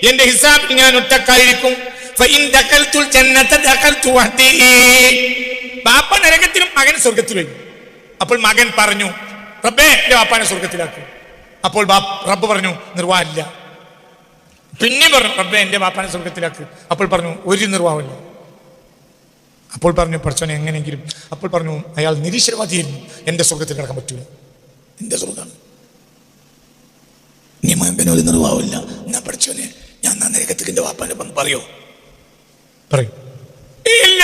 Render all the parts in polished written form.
എന്റെ ഹിസാബിൽ ഞാൻ ഒറ്റക്കായിരിക്കും. ബാപ്പ നരകത്തിലും മകൻ സ്വർഗത്തിലും. അപ്പോൾ മകൻ പറഞ്ഞു, റബ്ബേ എന്റെ ബാപ്പാനെ സ്വർഗത്തിലാക്കും. അപ്പോൾ റബ്ബ് പറഞ്ഞു, നിർവാഹമില്ല. പിന്നെ പറഞ്ഞു, റബ്ബേ എന്റെ ബാപ്പാനെ സ്വർഗത്തിലാക്ക്. അപ്പോൾ പറഞ്ഞു, ഒരു നിർവാഹമില്ല. അപ്പോൾ പറഞ്ഞു, പഠിച്ചവനെ എങ്ങനെയെങ്കിലും. അപ്പോൾ പറഞ്ഞു, അയാൾ നിരീശ്വരവാദിയായിരുന്നു, എന്റെ സ്വർഗത്തിൽ കിടക്കാൻ പറ്റൂല, എന്റെ സ്വർഗമാണ്. നീ ഒരു നിർവാഹമില്ല. ഞാൻ പഠിച്ചവനെ, ഞാൻ നരകത്തേക്ക് എന്റെ ബാപ്പാനെ പറയോ? പറയൂ. ഇല്ല.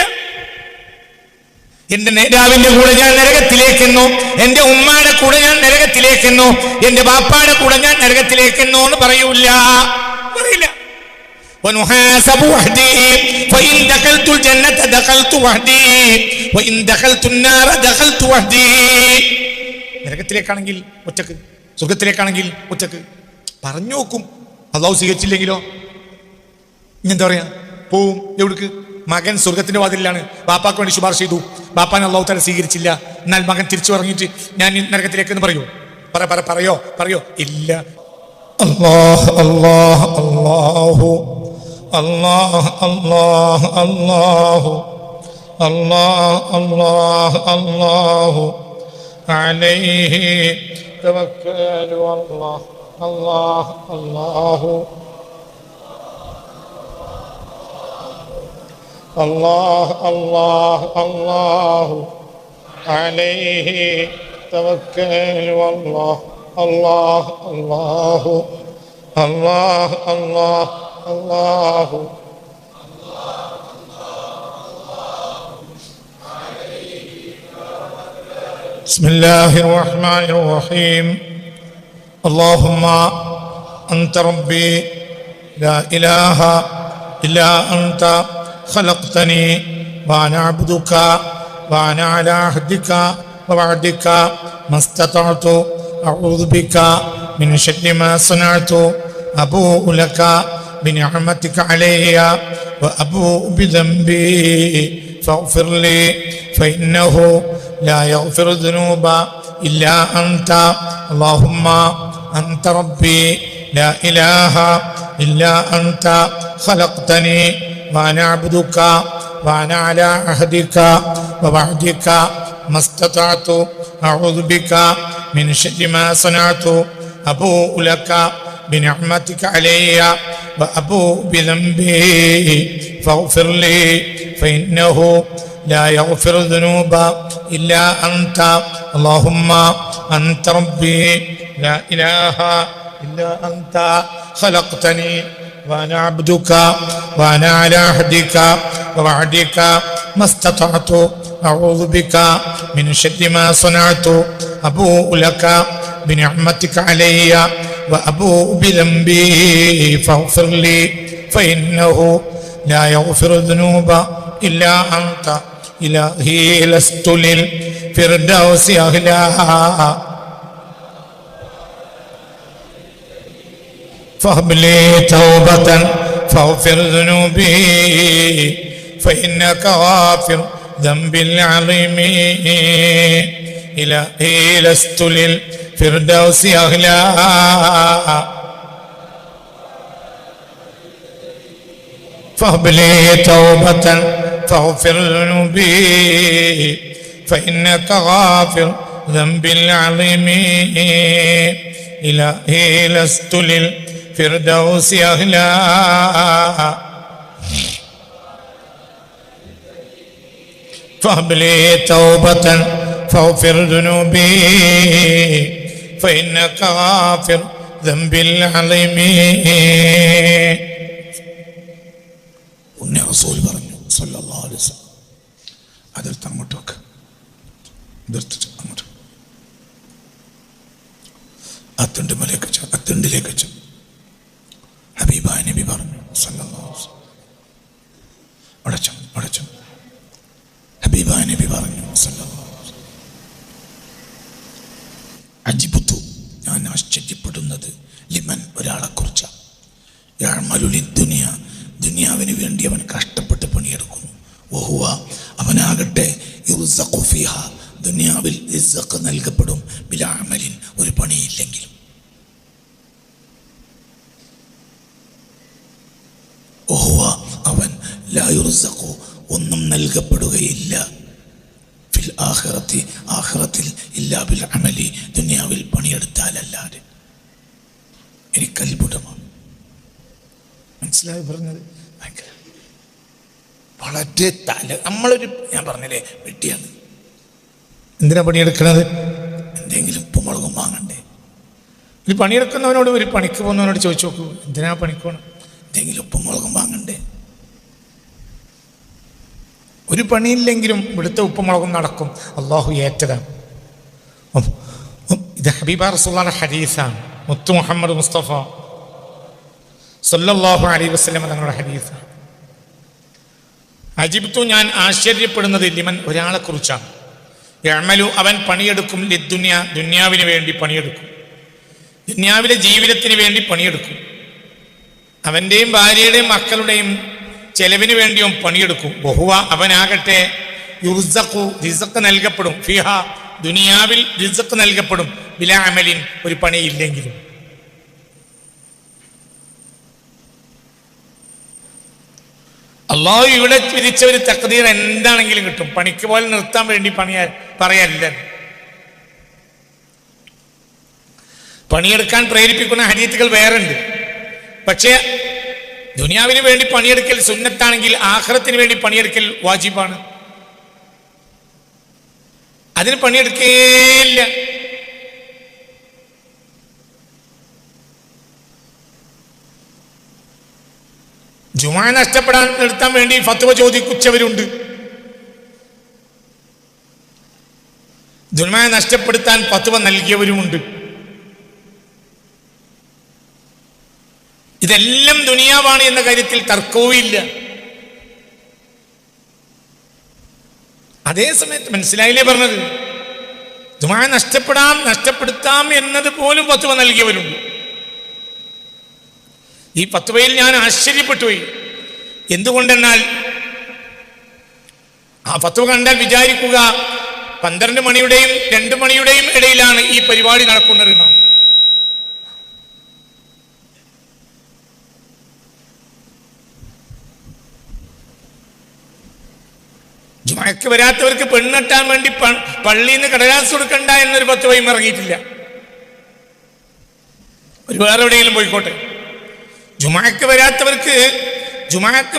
എന്റെ നേതാവിന്റെ കൂടെ ഞാൻ നരകത്തിലേക്കെന്നോ, എന്റെ ഉമ്മാടെ കൂടെ ഞാൻ നരകത്തിലേക്കെന്നോ, എന്റെ ബാപ്പാടെ കൂടെ ഞാൻ നരകത്തിലേക്കെന്നോ എന്ന് പറയൂല, പറയില്ല. നരകത്തിലേക്കാണെങ്കിൽ ഒറ്റക്ക്, സ്വർഗത്തിലേക്കാണെങ്കിൽ ഒറ്റക്ക്. പറഞ്ഞു നോക്കും. അള്ളാഹു സ്വീകരിച്ചില്ലെങ്കിലോ എന്താ പറയാ? പോവും. എവിടേക്ക്? മകൻ സ്വർഗത്തിന്റെ വാതിലാണ്, ബാപ്പാക്ക് വേണ്ടി ശുപാർശ ചെയ്തു, ബാപ്പാനെ അള്ളാഹു തആല സ്വീകരിച്ചില്ല. എന്നാൽ മകൻ തിരിച്ചു പറഞ്ഞിട്ട് ഞാൻ നരകത്തിലേക്ക് പറയോ? പറയോ? ഇല്ല. അല്ലാഹ് അല്ലാഹ് അല്ലാഹു അല്ലാഹ് അല്ലാഹ് അല്ലാഹു അല്ലാഹ് അല്ലാഹ് അല്ലാഹു അലൈഹി തവക്കലു അല്ലാഹ് അല്ലാഹ് അല്ലാഹു അല്ലാഹ് അല്ലാഹ് അല്ലാഹു അലൈഹി തവക്കലു അല്ലാഹ് അല്ലാഹ് അല്ലാഹു അല്ലാഹ് അല്ലാഹ് അല്ലാഹു ബിസ്മില്ലാഹിർ റഹ്മാനിർ റഹീം. اللهم أنت ربي لا إله إلا أنت خلقتني وأنا عبدك وأنا على عهدك ووعدك ما استطعت أعوذ بك من شر ما صنعت أبوء لك بنعمتك علي وأبوء بذنبي فاغفر لي فإنه لا يغفر الذنوب إلا أنت. اللهم أنت ربي لا إله إلا أنت خلقتني وأنا عبدك وأنا على عهدك ووعدك ما استطعت أعوذ بك من شر ما صنعت أبوء لك بنعمتك علي وأبوء بذنبي فاغفر لي فإنه لا يغفر الذنوب إلا أنت. اللهم أنت ربي لا إله إلا أنت خلقتني وأنا عبدك وأنا على عهدك ووعدك ما استطعت أعوذ بك من شر ما صنعت أبوء لك بنعمتك علي وأبوء بذنبي فاغفر لي فإنه لا يغفر الذنوب إلا أنت. إلهي لست للفردوس أهلا فهب لي توبة فاغفر ذنوبي فإنك غافر ذنب العظيم. إلهي لست للفردوس أهلا فهب لي توبة فاغفر ذنوبي فإنك غافر ذنب العظيم. إلهي لست للفردوس أهلا فهب لي توبة فاغفر ذنوبي فإنك غافر ذنب العظيم. റസൂൽ പറഞ്ഞു സല്ലല്ലാഹു അലൈഹി വസല്ലം, അതിർത്ത് അങ്ങോട്ട് വെക്ക്, അതിർത്തിട്ട് അങ്ങോട്ട് അത്തിണ്ടിലേക്ക് വെച്ച് ഹബീബായ നബി പറഞ്ഞു സല്ലല്ലാഹു അലൈഹി വസല്ലം, അടച്ചു. ഹബീബായ നബി പറഞ്ഞു സല്ലല്ലാഹു അലൈഹി വസല്ലം, അജിബുതു, ഞാൻ ആശ്ചര്യപ്പെടുന്നത് ലിമൻ, ഒരാളെ കുറിച്ച്, യഅമലു ലിദ്ദുനിയ, ദുനിയാവിന് വേണ്ടി അവൻ കഷ്ടപ്പെട്ട് പണിയെടുക്കുന്നു, വഹുവ, അവനാകട്ടെ യുർസഖു ഫീഹാ, ദുനിയാവിൽ റിസ്ഖ് നൽകപ്പെടും, ബിലാ അമലിൻ, ഒരു പണിയില്ലെങ്കിലും. ലാ യുർസഖു ഒന്നും നൽകപ്പെടുകയില്ല ഫിൽ ആഖിറത്തി ആഖിറത്തിൽ ഇല്ലാ ബിൽ അമലി ദുനിയാവിൽ പണിയെടുത്താലല്ലാതെ. എനിക്ക് അത്ഭുതമാണ്. മനസ്സിലായി പറഞ്ഞത്? ഭയങ്കര വളരെ നമ്മളൊരു ഞാൻ പറഞ്ഞില്ലേ വെട്ടിയാണ്. എന്തിനാ പണിയെടുക്കണത്? എന്തെങ്കിലും ഉപ്പുമുളകും വാങ്ങണ്ടേ? ഒരു പണിയെടുക്കുന്നവനോട്, ഒരു പണിക്ക് പോകുന്നവനോട് ചോദിച്ചു നോക്കൂ, എന്തിനാ പണിക്കോണം? എന്തെങ്കിലും ഉപ്പുമുളകും വാങ്ങണ്ടേ? ഒരു പണിയില്ലെങ്കിലും ഇവിടുത്തെ ഉപ്പുമുളകും നടക്കും. അള്ളാഹു ഏറ്റതാണ്. ഇത് ഹബീബ റസൂലുള്ളാഹിയുടെ ഹദീസാണ്. മുത്തു മുഹമ്മദ് മുസ്തഫ സല്ലല്ലാഹു അലൈഹി വസല്ലം തങ്ങളുടെ ഹദീസാണ്. അജിബ്തു ഞാൻ ആശ്ചര്യപ്പെടുന്നത് ലിമൻ ഒരാളെ കുറിച്ചാണ്. യഅമലു അവൻ പണിയെടുക്കും ലിദ്ദുനിയ ദുനിയാവിന് വേണ്ടി പണിയെടുക്കും, ദുനിയാവിലെ ജീവിതത്തിന് വേണ്ടി പണിയെടുക്കും. അവൻ്റെയും ഭാര്യയുടെയും മക്കളുടെയും ചെലവിന് വേണ്ടിയും പണിയെടുക്കും. ബഹുവ അവനാകട്ടെ യുർസഖു റിസ്ഖ് നൽകപ്പെടും, ഫിഹ ദുനിയാവിൽ റിസ്ഖ് നൽകപ്പെടും, ബിലാ അമലിൻ ഒരു പണിയില്ലെങ്കിലും. അള്ളാഹു ഇവിടെ വിധിച്ച ഒരു തഖ്ദീർ എന്താണെങ്കിലും കിട്ടും. പണിക്ക് പോലെ നിർത്താൻ വേണ്ടി പറയല്ല. പണിയെടുക്കാൻ പ്രേരിപ്പിക്കുന്ന ഹദീസുകൾ വേറെ ഉണ്ട്. പക്ഷേ ദുനിയാവിന് വേണ്ടി പണിയെടുക്കൽ സുന്നത്താണെങ്കിൽ ആഖിറത്തിന് വേണ്ടി പണിയെടുക്കൽ വാജിബാണ്. അതിന് പണിയെടുക്കേയില്ല. ജുമാ നഷ്ടപ്പെടാൻ നിർത്താൻ വേണ്ടി ഫത്വ ചോദിച്ചവരുണ്ട്. ജുമാ നഷ്ടപ്പെടുത്താൻ ഫത്വ നൽകിയവരുമുണ്ട്. ഇതെല്ലാം ദുനിയാവാണ് എന്ന കാര്യത്തിൽ തർക്കവുമില്ല. അതേ സമയത്ത് മനസ്സിലായില്ലേ പറഞ്ഞത്? ജുമാ നഷ്ടപ്പെടുത്താം എന്നത് പോലും ഫത്വ നൽകിയവരുണ്ട്. ഈ ഫത്വയിൽ ഞാൻ ആശ്ചര്യപ്പെട്ടുപോയി. എന്തുകൊണ്ടെന്നാൽ ആ ഫത്വ കണ്ടാൽ വിചാരിക്കുക 12 മണിയുടെയും 2 മണിയുടെയും ഇടയിലാണ് ഈ പരിപാടി നടക്കുന്നതെന്നാണ്. ജുമഅക്ക് വരാത്തവർക്ക് പെണ്ണെട്ടാൻ വേണ്ടി പള്ളിയിൽ നിന്ന് കടലാസ് കൊടുക്കണ്ട എന്നൊരു ഫത്വയും ഇറങ്ങിയിട്ടില്ല. ഒരു വേറെ എവിടെയെങ്കിലും പോയിക്കോട്ടെ. ജുമഅക്ക്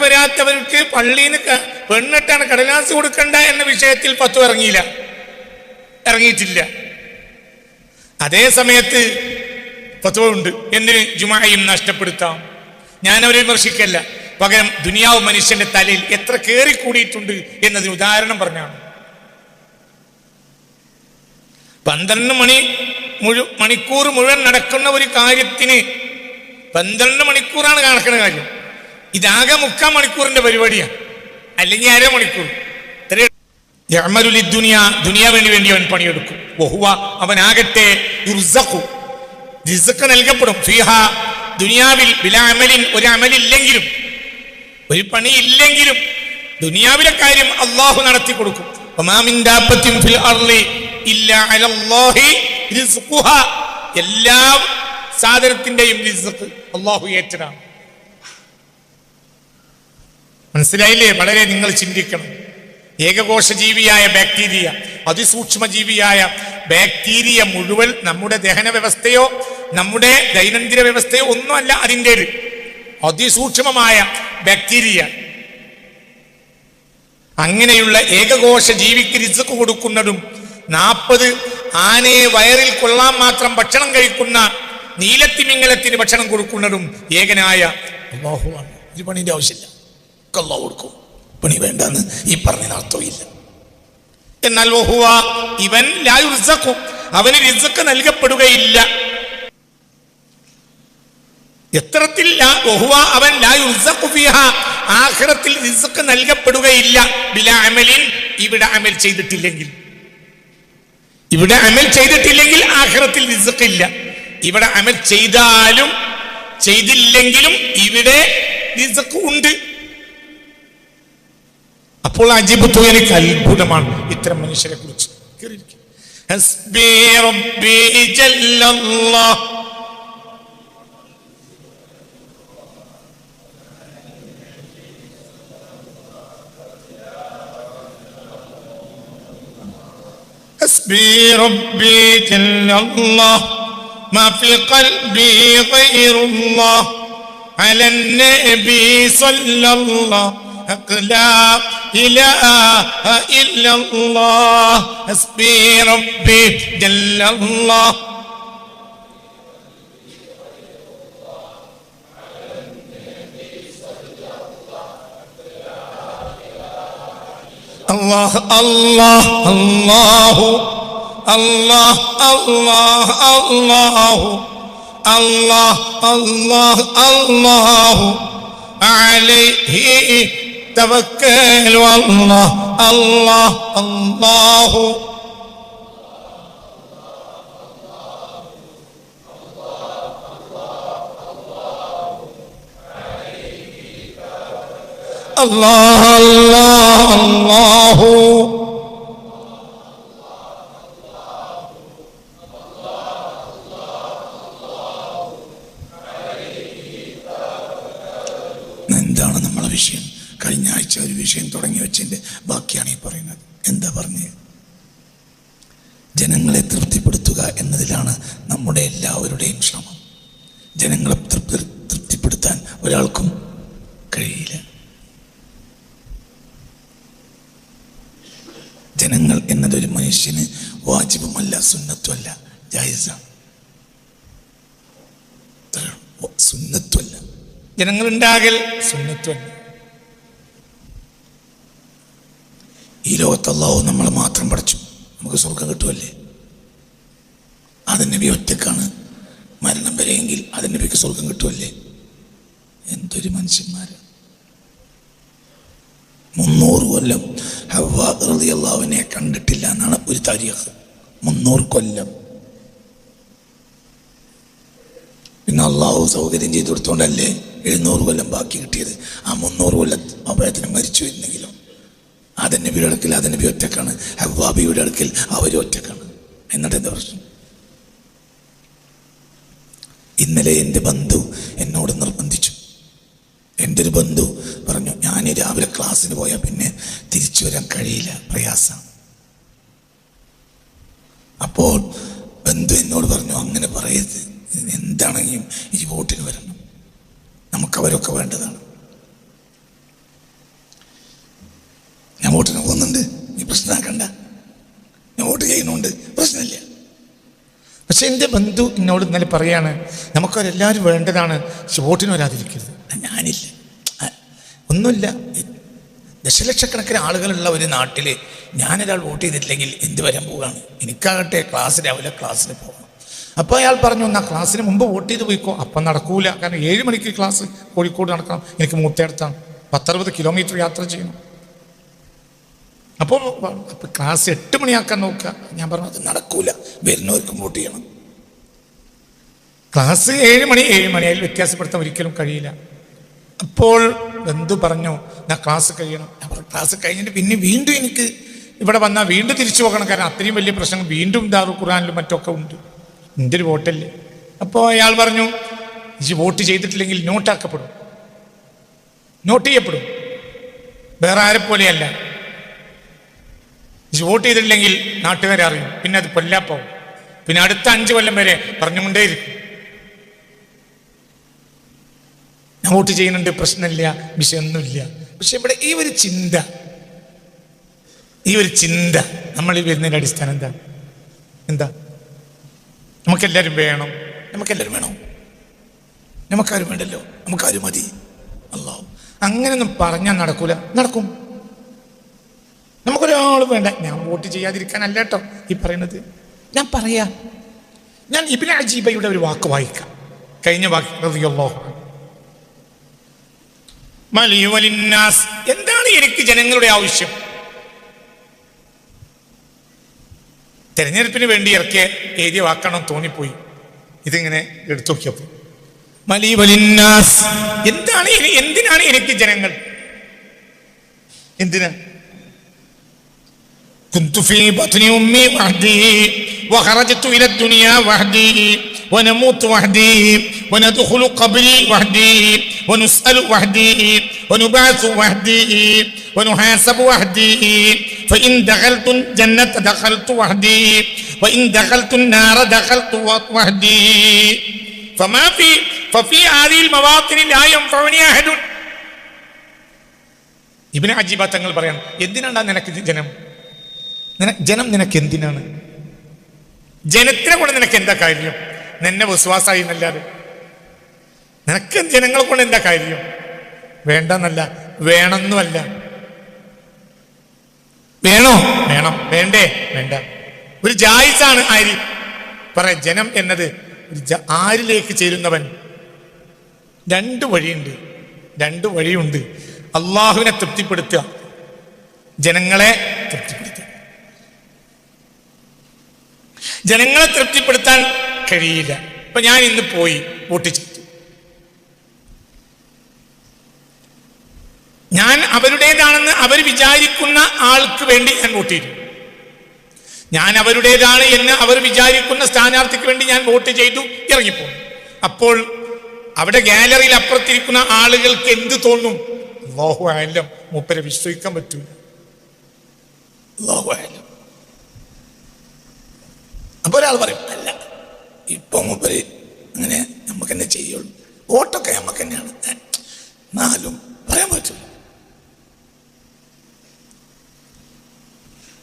വരാത്തവർക്ക് പള്ളിയിൽ നിന്ന് പെണ്ണെട്ടാണ് കടലാസ് കൊടുക്കണ്ട എന്ന വിഷയത്തിൽ ഫത്വ ഇറങ്ങിയിട്ടില്ല. അതേ സമയത്ത് ഫത്വ ഉണ്ട് എന്തിന് ജുമഅയും നഷ്ടപ്പെടുത്താം. ഞാനവരെ വിമർശിക്കല്ല, പകരം ദുനിയാവ് മനുഷ്യന്റെ തലയിൽ എത്ര കേറിക്കൂടിയിട്ടുണ്ട് എന്നതിന് ഉദാഹരണം പറഞ്ഞാണ്. 12 മണിക്കൂർ മുഴുവൻ നടക്കുന്ന ഒരു കാര്യത്തിന് 12 മണിക്കൂറാണ് നടക്കുന്ന കാര്യം. ഇതാകെ 3/4 മണിക്കൂറിന്റെ പരിപാടിയാണ്, അല്ലെങ്കിൽ 1/2 മണിക്കൂർ. ദുനിയാവിന് വേണ്ടി അവൻ പണിയെടുക്കും. വഹുവ അവനാകട്ടെ യുർസഖു റിസ്ഖ് നൽകപ്പെടും, ഫീഹ ദുനിയാവിൽ ബിലാ അമലിൻ ഒരു അമലില്ലെങ്കിലും ഒരു പണിയില്ലെങ്കിലും ദുനിയാവിലെ കാര്യം അള്ളാഹു നടത്തി കൊടുക്കും. വമാ മിൻ ദാബത്തിൻ ഫിൽ അർളി ഇല്ലാ അലല്ലാഹി റിസ്ഖുഹാ എല്ലാ സാധനത്തിന്റെയും റിസ്ഖ് അള്ളാഹു ഏറ്റതാണ്. മനസ്സിലായില്ലേ? വളരെ നിങ്ങൾ ചിന്തിക്കണം. ഏകകോശ ജീവിയായ ബാക്ടീരിയ, അതിസൂക്ഷ്മ ജീവിയായ ബാക്ടീരിയ മുഴുവൻ നമ്മുടെ ദഹന വ്യവസ്ഥയോ നമ്മുടെ ദൈനംദിന വ്യവസ്ഥയോ ഒന്നുമല്ല അതിൻ്റേത്. അതിസൂക്ഷ്മമായ ബാക്ടീരിയ. അങ്ങനെയുള്ള ഏകകോശ ജീവിക്ക് റിസ്ക് കൊടുക്കുന്നതും 40 ആനയെ വയറിൽ കൊള്ളാൻ മാത്രം ഭക്ഷണം കഴിക്കുന്ന നീലത്തിമിംഗലത്തിന് ഭക്ഷണം കൊടുക്കുന്നതും ഏകനായ അല്ലാഹുവാണ്. ഒരു പണിന്റെ ആവശ്യമില്ല, അല്ലാഹു കൊടുക്കും. പണി വേണ്ടെന്ന് ഈ പറഞ്ഞ അർത്ഥമില്ല. എന്നാൽ ഇവൻ ലാ യുർസഖു അവന് റിസ്ക് നൽകപ്പെടുകയില്ല. എത്രത്തിൽ അവൻ ലാ യുർസഖു ഫീഹാ ആഖിറത്തിൽ റിസ്ക് നൽകപ്പെടുകയില്ല. ബിലാ അമലിൻ ഇവിടെ അമൽ ചെയ്തിട്ടില്ലെങ്കിൽ ആഖിറത്തിൽ റിസ്ക് ഇല്ല. ഇവിടെ അമൽ ചെയ്താലും ചെയ്തില്ലെങ്കിലും ഇവിടെ റിസ്ക് ഉണ്ട്. അപ്പോൾ അജിബ്തു എനിക്ക് അത്ഭുതമാണ് ഇത്തരം മനുഷ്യരെ കുറിച്ച്. ഹസ്ബി റബ്ബി ജല്ലല്ലാഹ് ഹസ്ബി റബ്ബി ജല്ലല്ലാഹ് മാ ഫി ഖൽബി ഗൈറുല്ലാഹ് അലൻ നബി സല്ലല്ലാഹു ലാ ഇലാഹ ഇല്ലല്ലാഹ് ഹസ്ബി റബ്ബി ജല്ലല്ലാഹ് അല്ലാഹ് അല്ലാഹ് അല്ലാഹു അല്ലാഹ് അല്ലാഹ് അല്ലാഹു അല്ലാഹ് അല്ലാഹ് അല്ലാഹു അലൈഹി തവക്കൽ അല്ലാഹ് അല്ലാഹ് അല്ലാഹു അല്ലാഹ് അല്ലാഹ് അല്ലാഹു എന്താണ് നമ്മളെ വിഷയം? കഴിഞ്ഞ ആഴ്ച ഒരു വിഷയം തുടങ്ങി വെച്ചതിൻ്റെ ബാക്കിയാണ് ഈ പറയുന്നത്. എന്താ പറഞ്ഞത്? ജനങ്ങളെ തൃപ്തിപ്പെടുത്തുക എന്നതിലാണ് നമ്മുടെ എല്ലാവരുടെയും ശ്രമം. ജനങ്ങളെ തൃപ്തിപ്പെടുത്താൻ ഒരാൾക്കും കഴിയില്ല. ജനങ്ങൾ എന്നതൊരു മനുഷ്യന് വാജിബുമല്ല, സുന്നത്തുമല്ല, ജായിസാണ്. സുന്നത്തുമല്ല, ജനങ്ങളുണ്ടാകൽ സുന്നത്തുമല്ല. ഈ ലോകത്ത് അല്ലാഹു നമ്മളെ മാത്രം പഠിച്ചു, നമുക്ക് സ്വർഗം കിട്ടുമല്ലേ? അതിന് ഒറ്റക്കാണ് മരണം വരെയെങ്കിൽ അതിന് സ്വർഗം കിട്ടുമല്ലേ? എന്തൊരു മനുഷ്യന്മാര്! 300 കൊല്ലം ഹവ്വാ റളിയല്ലാഹുവിനെ കണ്ടിട്ടില്ല എന്നാണ് ഒരു താരീഖ്. 300 കൊല്ലം. പിന്നെ അള്ളാഹു സൗകര്യം ചെയ്തു കൊടുത്തോണ്ടല്ലേ 700 കൊല്ലം ബാക്കി കിട്ടിയത്. ആ 300 കൊല്ലം അപ്പോഴത്തിന് മരിച്ചു വരുന്നെങ്കിലും നബിയുടെ അടുക്കൽ നബി ഒറ്റക്കാണ്, ഹവ്വാബിയുടെ അടുക്കൽ അവരും ഒറ്റക്കാണ്. എന്നിട്ട് എന്താ പ്രശ്നം? ഇന്നലെ എൻ്റെ ബന്ധു എന്നോട് നിർബന്ധിച്ചു. എൻ്റെ ഒരു ബന്ധു പറഞ്ഞു, ഞാൻ രാവിലെ ക്ലാസ്സിന് പോയാൽ പിന്നെ തിരിച്ചു വരാൻ കഴിയില്ല, പ്രയാസം. അപ്പോൾ ബന്ധു എന്നോട് പറഞ്ഞു, അങ്ങനെ പറയരുത്, എന്താണെങ്കിലും ഈ വോട്ടിന് വരണം, നമുക്കവരൊക്കെ വേണ്ടതാണ്. ഞാൻ വോട്ടിന് പോകുന്നുണ്ട്, നീ പ്രശ്നമാക്കണ്ട, ഞാൻ വോട്ട് ചെയ്യുന്നുണ്ട്, പ്രശ്നമില്ല. പക്ഷെ എൻ്റെ ബന്ധു എന്നോട് ഇന്നലെ പറയാണ്, നമുക്കവരെല്ലാവരും വേണ്ടതാണ്, പക്ഷെ വോട്ടിന് വരാതിരിക്കരുത്. ഞാനില്ല, ഒന്നുമില്ല. ദശലക്ഷക്കണക്കിന് ആളുകളുള്ള ഒരു നാട്ടിൽ ഞാനൊരാൾ വോട്ട് ചെയ്തിട്ടില്ലെങ്കിൽ എന്ത് വരാൻ പോവുകയാണ്? എനിക്കാകട്ടെ രാവിലെ ക്ലാസ്സിന് പോകണം. അപ്പോൾ അയാൾ പറഞ്ഞു, എന്നാൽ ക്ലാസ്സിന് മുമ്പ് വോട്ട് ചെയ്ത് പോയിക്കോ. അപ്പം നടക്കൂല, കാരണം 7 മണിക്ക് ക്ലാസ് കോഴിക്കോട് നടക്കണം, എനിക്ക് മൂത്തടുത്താണ്, 10-60 കിലോമീറ്റർ യാത്ര ചെയ്യണം. അപ്പോൾ ക്ലാസ് 8 മണിയാക്കാൻ നോക്കുക. ഞാൻ പറഞ്ഞു, അത് നടക്കൂല, വരുന്നവർക്കും വോട്ട് ചെയ്യണം. ക്ലാസ് 7 മണി അതിൽ വ്യത്യാസപ്പെടുത്താൻ ഒരിക്കലും കഴിയില്ല. അപ്പോൾ ബന്ധു പറഞ്ഞു, ഞാൻ ക്ലാസ് കഴിയണം. ഞാൻ പറഞ്ഞു, ക്ലാസ് കഴിഞ്ഞിട്ട് പിന്നെ വീണ്ടും എനിക്ക് ഇവിടെ വന്നാൽ വീണ്ടും തിരിച്ചു പോകണം, കാരണം അത്രയും വലിയ പ്രശ്നങ്ങൾ വീണ്ടും ദാറുൽ ഖുർആനിലും മറ്റൊക്കെ ഉണ്ട്, എൻ്റെ ഒരു വോട്ടല്ലേ. അപ്പോൾ അയാൾ പറഞ്ഞു, ഈ വോട്ട് ചെയ്തിട്ടില്ലെങ്കിൽ നോട്ട് ചെയ്യപ്പെടും, വേറെ ആരെപ്പോലെയല്ല. വോട്ട് ചെയ്തിട്ടില്ലെങ്കിൽ നാട്ടുകാരെ അറിയും, പിന്നെ അത് കൊല്ലാപ്പാവും, പിന്നെ അടുത്ത 5 കൊല്ലം വരെ പറഞ്ഞുകൊണ്ടേയിരിക്കും, ഞാൻ വോട്ട് ചെയ്യുന്നുണ്ട്, പ്രശ്നമില്ല, വിഷയമൊന്നുമില്ല. പക്ഷെ ഇവിടെ ഈ ഒരു ചിന്ത നമ്മൾ ഈ വരുന്നതിൻ്റെ അടിസ്ഥാനം എന്താ? നമുക്കെല്ലാവരും വേണം, നമുക്കാരും വേണ്ടല്ലോ, നമുക്കാരും മതി. അല്ലാഹു അങ്ങനെയൊന്നും പറഞ്ഞാൽ നടക്കും. നമുക്കൊരാൾ വേണ്ട. ഞാൻ വോട്ട് ചെയ്യാതിരിക്കാനല്ല കേട്ടോ ഈ പറയുന്നത്. ഞാൻ ഇബ്നു അജീബയുടെ ഒരു വാക്ക് വായിക്കാം. കഴിഞ്ഞ വാക്ക് റളിയല്ലാഹു അൻഹു, മലിവലിന്നാസ്, എന്താണ് എനിക്ക് ജനങ്ങളുടെ ആവശ്യം? തെരഞ്ഞെടുപ്പിന് വേണ്ടി എഴുതിയ വാക്കാണോ തോന്നിപ്പോയി. ഇതിങ്ങനെ എടുത്തു നോക്കിയപ്പോൾ മലിവലിന്നാസ്, എന്തിനാണ് എനിക്ക് ജനങ്ങൾ? എന്തിനാ? كنت في بطن أمي وحدي وخرجت إلى الدنيا وحدي ونموت وحدي وندخل قبري وحدي ونسأل وحدي ونبعث وحدي വനുഹാസബു വഹ്ദി ഫഇൻ ദഖൽതു ജന്നത ദഖൽതു വഹ്ദി വഇൻ ദഖൽതു നാറ ദഖൽതു വഹ്ദി ഫഫി ഹാദിഹിൽ മവാത്തിനി ലാ യൻഫഉനി അഹദുൻ. ഇബ്നു അജീബ തങ്ങൾ പറയാൻ, എന്തിനാണ് നിനക്ക് ജനം നിനക്ക് എന്തിനാണ്? ജനത്തിനെ കൊണ്ട് നിനക്ക് എന്താ കാര്യം? നിന്നെ വിശ്വാസമായി എന്നല്ലാതെ നിനക്ക് ജനങ്ങളെ കൊണ്ട് എന്താ കാര്യം? വേണ്ടെന്നല്ല, വേണമെന്നുമല്ല. വേണോ? വേണം. വേണ്ടേ? വേണ്ട. ഒരു ജായിസാണ്. ആര് പറയാം? ജനം എന്നത് ആരിലേക്ക് ചേരുന്നവൻ? രണ്ട് വഴിയുണ്ട്. അള്ളാഹുവിനെ തൃപ്തിപ്പെടുത്തുക, ജനങ്ങളെ തൃപ്തിപ്പെടുത്തുക. ജനങ്ങളെ തൃപ്തിപ്പെടുത്താൻ കഴിയില്ല. ഇപ്പൊ ഞാൻ ഇന്ന് പോയി വോട്ട് ചെയ്തു, ഞാൻ അവരുടേതാണെന്ന് അവർ വിചാരിക്കുന്ന ആൾക്ക് വേണ്ടി ഞാൻ വോട്ട് ചെയ്തു. ഞാൻ അവരുടേതാണ് എന്ന് അവർ വിചാരിക്കുന്ന സ്ഥാനാർത്ഥിക്ക് വേണ്ടി ഞാൻ വോട്ട് ചെയ്തു, ഇറങ്ങിപ്പോന്നു. അപ്പോൾ അവിടെ ഗാലറിയിൽ അപ്പുറത്തിരിക്കുന്ന ആളുകൾക്ക് എന്ത് തോന്നും? അല്ലാഹു അഅലം, മൂപ്പരെ വിശ്വസിക്കാൻ പറ്റൂല. അല്ലാഹു അഅലം. അപ്പൊ ഒരാൾ പറയും, അല്ല ഇപ്പൊ മൂപ്പര് അങ്ങനെ നമുക്ക് തന്നെ ചെയ്യുള്ളൂ, വോട്ടൊക്കെ നമുക്ക് തന്നെയാണ്, എന്നാലും പറയാൻ പറ്റില്ല.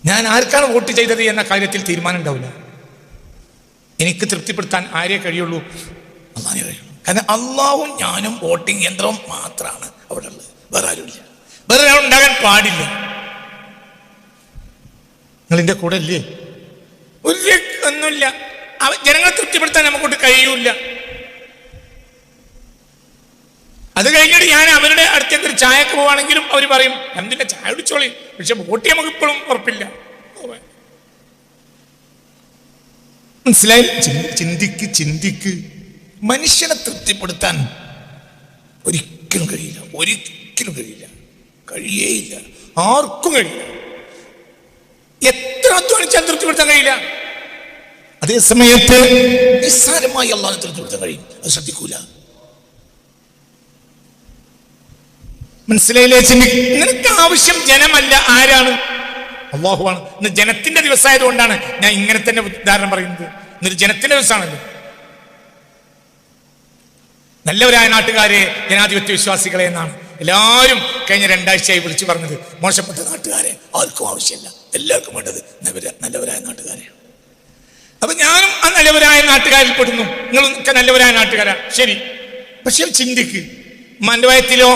ഞാൻ ആർക്കാണ് വോട്ട് ചെയ്തത് എന്ന കാര്യത്തിൽ തീരുമാനം ഉണ്ടാവില്ല. എനിക്ക് തൃപ്തിപ്പെടുത്താൻ ആരേ കഴിയുള്ളൂ? അള്ളാഹേ കഴിയുള്ളൂ. കാരണം അള്ളാഹും ഞാനും വോട്ടിംഗ് യന്ത്രവും മാത്രമാണ് അവിടെ ഉള്ളത്, വേറെ ആരുമില്ല. വേറെ ഒരാൾ ഉണ്ടാകാൻ പാടില്ല. നിങ്ങളിൻ്റെ കൂടെ അല്ലേ? ഒന്നുമില്ല. ജനങ്ങളെ തൃപ്തിപ്പെടുത്താൻ നമുക്കൊണ്ട് കഴിയൂല. അത് കഴിഞ്ഞിട്ട് ഞാൻ അവരുടെ അടുത്തേക്ക് ഒരു ചായക്ക് പോവാണെങ്കിലും അവർ പറയും, എന്തിനാ ചായ കുടിച്ചോളി, പക്ഷെ വോട്ട് നമുക്ക് ഇപ്പോഴും ഉറപ്പില്ല. മനസ്സിലായി? ചിന്തിക്ക്. മനുഷ്യനെ തൃപ്തിപ്പെടുത്താൻ ഒരിക്കലും കഴിയില്ല. കഴിയേയില്ല. ആർക്കും കഴിയില്ല. എത്ര അധ്വാനിച്ചാൽ തൃപ്തിപ്പെടുത്താൻ കഴിയില്ല. അതേ സമയത്ത് നിസ്സാരമായി അള്ളാഹുവിനെ തൃപ്തിപ്പെടുത്താൻ കഴിയും. അത് ശ്രദ്ധിക്കൂല. മനസ്സിലായില്ലേ? നിനക്ക് ആവശ്യം ജനമല്ല, ആരാണ്? അള്ളാഹുവാണ്. ഇന്ന് ജനത്തിന്റെ ദിവസമായതുകൊണ്ടാണ് ഞാൻ ഇങ്ങനെ തന്നെ ഉദാഹരണം പറയുന്നത്. ഇന്നൊരു ജനത്തിന്റെ ദിവസമാണല്ലോ. നല്ലവരായ നാട്ടുകാരെ, ജനാധിപത്യ വിശ്വാസികളെ എന്നാണ് എല്ലാവരും കഴിഞ്ഞ 2 ആഴ്ചയായി വിളിച്ചു പറഞ്ഞത്. മോശപ്പെട്ട നാട്ടുകാരെ ആർക്കും ആവശ്യമില്ല, എല്ലാവർക്കും വേണ്ടത് നല്ലവരായ നാട്ടുകാരെയാണ്. അപ്പൊ ഞാനും ആ നല്ലവരായ നാട്ടുകാരിൽ പെടുന്നു. നിങ്ങളൊക്കെ നല്ലവരായ നാട്ടുകാരാ, ശരി. പക്ഷെ ചിന്തിക്ക്, ഉമ്മാന്റെ വയറ്റിലോ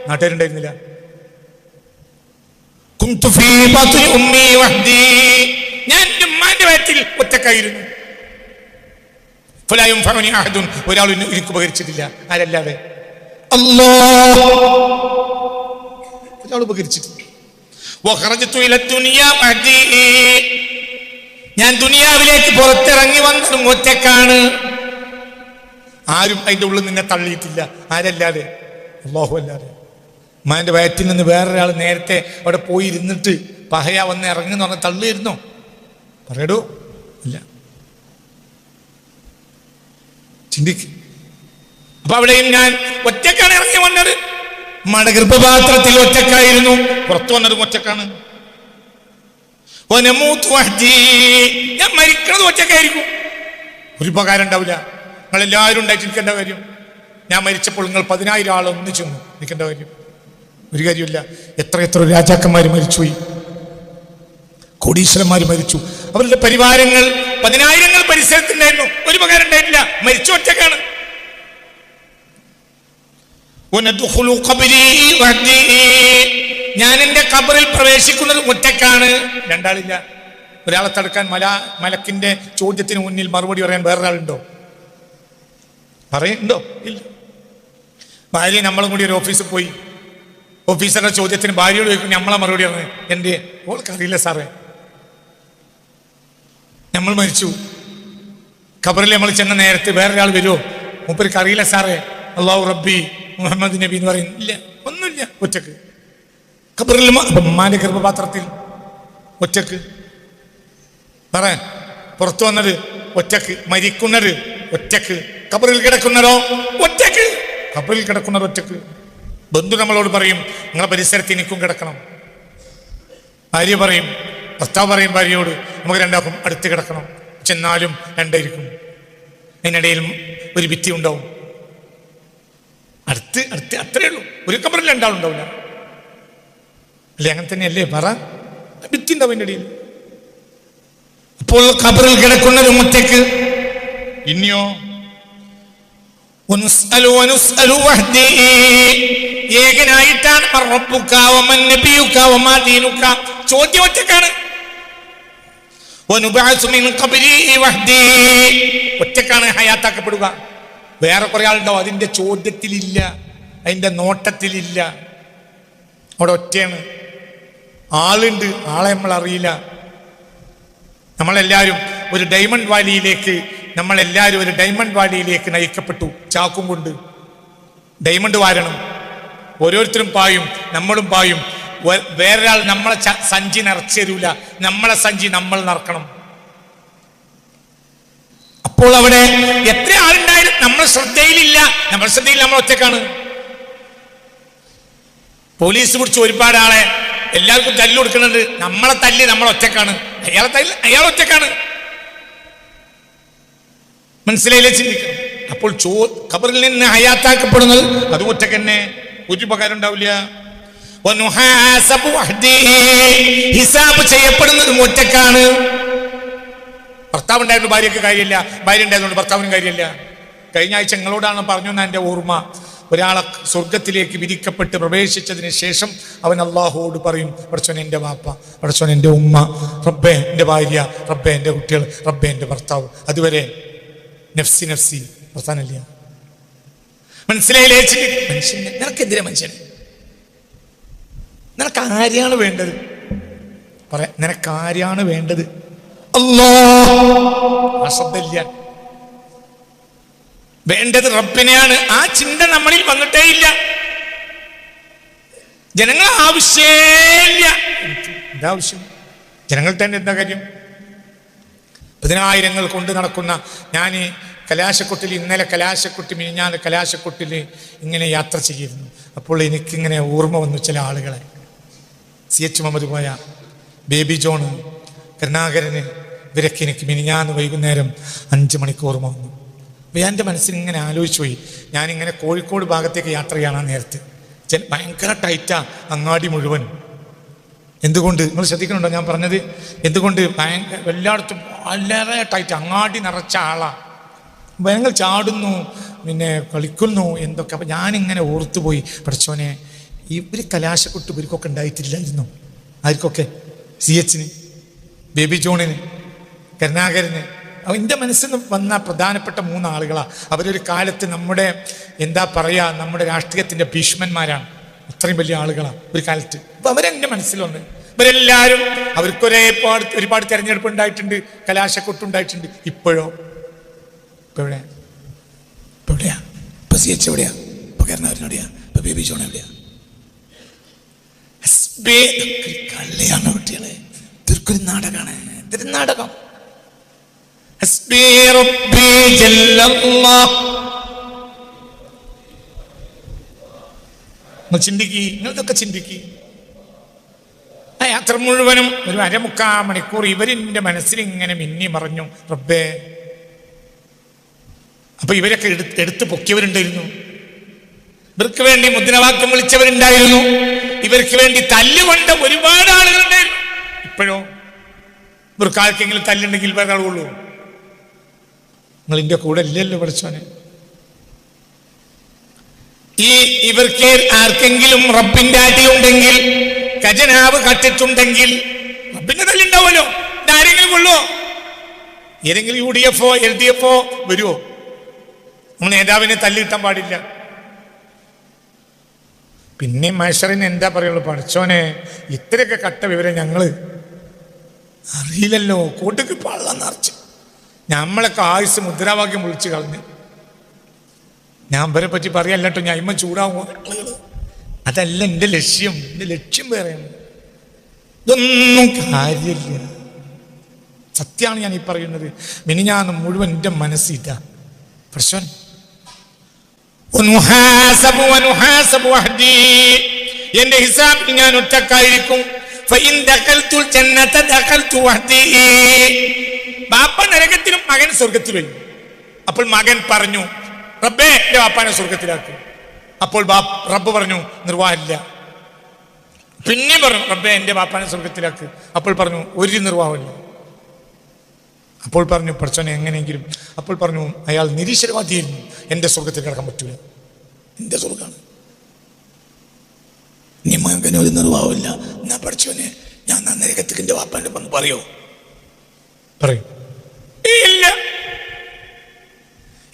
നാട്ടുകാരുണ്ടായിരുന്നില്ല. ഞാൻ ഉമ്മാന്റെ വയറ്റിൽ ഒറ്റക്കായിരുന്നു. ഒരാൾ എനിക്ക് ഉപകരിച്ചിട്ടില്ല. ആരല്ലാതെ? അല്ലാഹ്. ഒരാൾ ഉപകരിച്ചിട്ടില്ല. ഞാൻ ദുനിയാവിലേക്ക് പുറത്തിറങ്ങി വന്നതും ഒറ്റക്കാണ്. ആരും അതിൻ്റെ ഉള്ളിൽ നിന്നെ തള്ളിയിട്ടില്ല. ആരല്ലാതെ? അല്ലാഹു അല്ലാതെ. ഉമ്മാന്റെ വയറ്റിൽ നിന്ന് വേറൊരാൾ നേരത്തെ അവിടെ പോയി ഇരുന്നിട്ട് പഹയ വന്ന് ഇറങ്ങുന്ന പറഞ്ഞ് തള്ളിയിരുന്നോ? പറയടോ, ഇല്ല. ചിന്തിക്ക്. അപ്പൊ അവിടെയും ഞാൻ ഒറ്റക്കാണ് ഇറങ്ങി വന്നത്. ഉമ്മയുടെ ഗർഭപാത്രത്തിൽ ഒറ്റക്കായിരുന്നു, പുറത്തു വന്നതും ഒറ്റക്കാണ്. ഞാൻ മരിക്കണത് ഒറ്റക്കായിരിക്കും. ഒരു ഉപകാരം ഉണ്ടാവില്ല. നിങ്ങളെല്ലാവരും ഉണ്ടായിട്ട് എനിക്ക് എന്താ കാര്യം? ഞാൻ മരിച്ചപ്പോൾ നിങ്ങൾ 10,000 ആൾ ഒന്നിച്ചു വന്നു, എനിക്കെന്താ കാര്യം? ഒരു കാര്യമില്ല. എത്ര രാജാക്കന്മാർ മരിച്ചുപോയി, കോടീശ്വരന്മാർ മരിച്ചു, അവരുടെ പരിവാരങ്ങൾ 10,000 പരിസരത്തുണ്ടായിരുന്നു, ഒരു ഉപകാരം ഉണ്ടായിട്ടില്ല. മരിച്ചു ഒറ്റക്കാണ്. ഞാൻ എന്റെ ഖബറിൽ പ്രവേശിക്കുന്നത് ഒറ്റക്കാണ്. 2 ആളില്ല. ഒരാളെ തടുക്കാൻ മലക്കിന്റെ ചോദ്യത്തിന് മുന്നിൽ മറുപടി പറയാൻ വേറൊരാളുണ്ടോ? പറയുന്നുണ്ടോ? ഇല്ല. ഭാര്യ നമ്മളും കൂടി ഒരു ഓഫീസിൽ പോയി, ഓഫീസറുടെ ചോദ്യത്തിന് ഭാര്യയോട് ചോദിക്കും, നമ്മളെ മറുപടി പറഞ്ഞു, എന്റെ ഓൾക്കറിയില്ല സാറേ, നമ്മൾ മരിച്ചു. ഖബറിൽ നമ്മൾ ചെന്ന നേരത്തെ വേറൊരാൾ വരുമോ? മൂപ്പർക്ക് അറിയില്ല സാറേ, അല്ലാഹു റബ്ബി മുഹമ്മദ് നബി എന്ന് പറയും. ഇല്ല, ഒന്നുമില്ല, ഒറ്റക്ക്. ഖബറിൽ ഉമ്മാന്റെ ഗർഭപാത്രത്തിൽ ഒറ്റക്ക്. പറയാൻ പുറത്തു വന്നത് ഒറ്റക്ക്, മരിക്കുന്നത് ഒറ്റക്ക്, ഖബറിൽ കിടക്കുന്നതോ ഒറ്റക്ക്. ഖബറിൽ കിടക്കുന്നത് ഒറ്റക്ക്. ബന്ധു നമ്മളോട് പറയും നിങ്ങളെ പരിസരത്ത് എനിക്കും കിടക്കണം. ഭാര്യ പറയും, ഭർത്താവ് പറയും ഭാര്യയോട് നമുക്ക് രണ്ടാക്കും അടുത്ത് കിടക്കണം. ചെന്നാലും രണ്ടായിരിക്കും, അതിനിടയിൽ ഒരു ഭിത്തി ഉണ്ടാവും. അടുത്ത് അടുത്ത് അത്രയേ ഉള്ളൂ. ഒരു കബറിൽ രണ്ടാളുണ്ടാവില്ല അല്ലേ? അങ്ങനെ തന്നെയല്ലേ? പറ, ഭിത്തി ഉണ്ടാവും അതിൻ്റെ ഇടയിൽ. അപ്പോൾ ഖബറിൽ കിടക്കുന്നത് ഒറ്റയ്ക്ക്. ഇനിയോ ഏകനായിട്ടാണ് ചോദ്യം ഒറ്റക്കാണ്. ഒറ്റക്കാണ് ഹയാത്താക്കപ്പെടുക. വേറെ കുറെ ആളുണ്ടാവും, അതിന്റെ ചോദ്യത്തിലില്ല, അതിന്റെ നോട്ടത്തിലില്ല. അവിടെ ഒറ്റയാണ്. ആളുണ്ട്, ആളെ നമ്മൾ അറിയില്ല. നമ്മളെല്ലാവരും ഒരു ഡയമണ്ട് വാലിയിലേക്ക് നയിക്കപ്പെട്ടു. ചാക്കും കൊണ്ട് ഡയമണ്ട് വാരണം. ഓരോരുത്തരും പായും, നമ്മളും പായും. വേറൊരാൾ നമ്മളെ സഞ്ചി നിറച്ചു തരൂല, നമ്മളെ സഞ്ചി നമ്മൾ നിറക്കണം. അപ്പോൾ അവിടെ എത്ര ആളുണ്ടായാലും നമ്മൾ ശ്രദ്ധയിലില്ല. നമ്മൾ ശ്രദ്ധയിൽ നമ്മൾ ഒറ്റക്കാണ്. പോലീസ് പിടിച്ച് ഒരുപാട് ആളെ എല്ലാവർക്കും തല്ല് കൊടുക്കുന്നുണ്ട്. നമ്മളെ തല്ല് നമ്മൾ ഒറ്റക്കാണ്, അയാളെ തല്ല് അയാൾ ഒറ്റക്കാണ്. മനസ്സിലായില്ലേ? ചിന്തിക്കണം. അപ്പോൾ ഖബറിൽ നിന്ന് ഹയാത്താക്കപ്പെടുന്നത് അത് ഒറ്റക്ക് തന്നെ, ഒരു ഉപകാരം ഉണ്ടാവില്ല. ഹിസാബ് ചെയ്യപ്പെടുന്നതും ഒറ്റക്കാണ്. ഭർത്താവ് ഉണ്ടായിരുന്നു ഭാര്യക്ക് കാര്യമില്ല, ഭാര്യ ഉണ്ടായതുകൊണ്ട് ഭർത്താവിനും കാര്യമില്ല. കഴിഞ്ഞ ആഴ്ച നിങ്ങളോടാണ് പറഞ്ഞു എന്നാ എൻ്റെ ഓർമ്മ. ഒരാളെ സ്വർഗത്തിലേക്ക് വിധിക്കപ്പെട്ട് പ്രവേശിച്ചതിന് ശേഷം അവൻ അള്ളാഹുവോട് പറയും, പടച്ചോൻ എൻ്റെ വാപ്പ, പടച്ചോൻ എൻ്റെ ഉമ്മ, റബ്ബേ എൻ്റെ ഭാര്യ, റബ്ബേ എൻ്റെ കുട്ടികൾ, റബ്ബേ എൻ്റെ ഭർത്താവ്. അതുവരെ നഫ്സി നഫ്സി വർത്താനല്ല. മനസ്സിലായില്ലേ? മനുഷ്യന് നിനക്കെതിരെ മനുഷ്യന് നിനക്ക് ആരെയാണ് വേണ്ടത്? പറയാ, നിനക്ക് ആരെയാണ് വേണ്ടത്? അല്ലാഹ്. ശ്രദ്ധയില്ല. വേണ്ടത് റബ്ബിനെയാണ്. ആ ചിന്ത നമ്മളിൽ വന്നിട്ടേ ഇല്ല. ജനങ്ങൾ ആവശ്യമില്ല. എന്താ ആവശ്യം? ജനങ്ങൾ തന്നെ എന്താ കാര്യം? 10,000 കൊണ്ട് നടക്കുന്ന ഞാൻ കലാശക്കൊട്ടിൽ, ഇന്നലെ കലാശക്കൊട്ടി, മിനിഞ്ഞാന്ന് കലാശക്കൊട്ടിൽ ഇങ്ങനെ യാത്ര ചെയ്യുന്നു. അപ്പോൾ എനിക്കിങ്ങനെ ഓർമ്മ വന്നു ചില ആളുകളെ. CH മുഹമ്മദ് പോയ, ബേബി ജോൺ, കരുണാകരന്, ഇവരൊക്കെ എനിക്ക് മിനിഞ്ഞാന്ന് വൈകുന്നേരം 5 മണിക്ക് ഓർമ്മ വന്നു. അപ്പോൾ ഞാൻ എൻ്റെ മനസ്സിൽ ഇങ്ങനെ ആലോചിച്ചു പോയി. ഞാനിങ്ങനെ കോഴിക്കോട് ഭാഗത്തേക്ക് യാത്ര ചെയ്യണം. നേരത്തെ ഭയങ്കര ടൈറ്റാ അങ്ങാടി മുഴുവൻ. എന്തുകൊണ്ട് നിങ്ങൾ ശ്രദ്ധിക്കണുണ്ടോ ഞാൻ പറഞ്ഞത്? എന്തുകൊണ്ട്? ഭയങ്കര എല്ലായിടത്തും വളരെ ടൈറ്റ്, അങ്ങാടി നിറച്ച ആളാണ്. ഞങ്ങൾ ചാടുന്നു, പിന്നെ കളിക്കുന്നു, എന്തൊക്കെ. അപ്പം ഞാനിങ്ങനെ ഓർത്തുപോയി, പഠിച്ചോനെ ഇവർ കലാശക്കൊട്ട് ഇവർക്കൊക്കെ ഉണ്ടായിട്ടില്ലായിരുന്നു. ആർക്കൊക്കെ? CHന്, ബേബി ജോണിന്, കരുണാകരന്. എൻ്റെ മനസ്സിൽ നിന്ന് വന്ന പ്രധാനപ്പെട്ട 3 ആളുകളാണ്. അവരൊരു കാലത്ത് നമ്മുടെ എന്താ പറയുക, നമ്മുടെ രാഷ്ട്രീയത്തിൻ്റെ ഭീഷ്മന്മാരാണ്. അത്രയും വലിയ ആളുകളാണ് ഒരു കാലത്ത്. അപ്പം അവരെൻ്റെ മനസ്സിൽ വന്ന് ഇവരെല്ലാവരും ഒരുപാട് തെരഞ്ഞെടുപ്പ് ഉണ്ടായിട്ടുണ്ട്, കലാശക്കൊട്ടുണ്ടായിട്ടുണ്ട്. ഇപ്പോഴോ? ഇപ്പോഴെയാ? ഇപ്പൊ CH എവിടെയാ? ഇപ്പൊ കരുണാകരനെവിടെയാ? ഇപ്പൊ ബേബി ജോൺ എവിടെയാ? കള്ളിയാണ് കുട്ടികളെ. ഇതൊരു നാടകമാണ്. ഇതൊരു നാടകം. നിങ്ങളിതൊക്കെ ചിന്തിക്കി. ആ യാത്ര മുഴുവനും ഒരു 1/4 മണിക്കൂർ ഇവരിൻ്റെ മനസ്സിൽ ഇങ്ങനെ മിന്നി മറഞ്ഞു, റബ്ബേ. അപ്പൊ ഇവരൊക്കെ എടുത്ത് പൊക്കിയവരുണ്ടായിരുന്നു. ഇവർക്ക് വേണ്ടി മുദ്രാവാക്യം വിളിച്ചവരുണ്ടായിരുന്നു. ഇവർക്ക് വേണ്ടി തല്ലുകൊണ്ട ഒരുപാട് ആളുകളുണ്ടായിരുന്നു. ഇപ്പോഴോ? ഇവർക്ക് ആർക്കെങ്കിലും തല്ലുണ്ടെങ്കിൽ വേറെ ആളുള്ളൂ. നിങ്ങൾ ഇതിൻ്റെ കൂടെ ഇല്ലല്ലോ പഠിച്ചോനെ. ഇവർക്ക് ആർക്കെങ്കിലും റബ്ബിന്റെ അടിയുണ്ടെങ്കിൽ, ഖജനാവ് കട്ടിട്ടുണ്ടെങ്കിൽ റബ്ബിന്റെ തല്ലുണ്ടാവുമല്ലോ. ആരെങ്കിലും കൊള്ളുവോ? ഏതെങ്കിലും UDF LDF വരുമോ? നമ്മൾ നേതാവിനെ തല്ലിട്ടാൻ പാടില്ല. പിന്നെ മഹ്ശറിന് എന്താ പറയുള്ളൂ? പഠിച്ചോനെ ഇത്രയൊക്കെ കട്ട വിവരം ഞങ്ങള് അറിയില്ലല്ലോ. കൂട്ടുക്ക് പള്ളം നിറച്ച് നമ്മളൊക്കെ ആയുസ് മുദ്രാവാക്യം വിളിച്ചു കളഞ്ഞ്. ഞാൻ ഇവരെ പറ്റി പറയല്ല കേട്ടോ, ഞാൻ ഇമ്മ ചൂടാവുമോ ആളുകൾ. അതല്ല എൻ്റെ ലക്ഷ്യം. എൻ്റെ ലക്ഷ്യം വേറെയാണ്. ഇതൊന്നും കാര്യമില്ല. സത്യമാണ് ഞാൻ ഈ പറയുന്നത്. മിനിഞ്ഞാന്ന് മുഴുവൻ എൻ്റെ മനസ്സില്ല. പ്രശ്നം എന്റെ ഹിസാബിൽ ഞാൻ ഒറ്റക്കായിരിക്കും. ബാപ്പ നരകത്തിലും മകൻ സ്വർഗത്തിലും. അപ്പോൾ മകൻ പറഞ്ഞു, റബ്ബേ എന്റെ ബാപ്പാനെ സ്വർഗത്തിലാക്കും. അപ്പോൾ റബ്ബ് പറഞ്ഞു, നിർവാഹമില്ല. പിന്നെ പറഞ്ഞു, റബ്ബേ എന്റെ ബാപ്പാനെ സ്വർഗത്തിലാക്ക്. അപ്പോൾ പറഞ്ഞു, ഒരു നിർവാഹമില്ല. അപ്പോൾ പറഞ്ഞു, പഠിച്ചോനെ എങ്ങനെയെങ്കിലും. അപ്പോൾ പറഞ്ഞു, അയാൾ നിരീശ്വരവാദിയായിരുന്നു, എന്റെ സ്വർഗത്തിൽ കിടക്കാൻ പറ്റൂല, എന്റെ സ്വർഗമാണ്. നീ മകന് ഒരു നിർവാഹമില്ല, ഞാൻ പഠിച്ചോനെ ഞാൻ നരകത്തിൽ എന്റെ ബാപ്പാന്റെ പങ്ക് പറയോ? പറയും. ഇല്ല,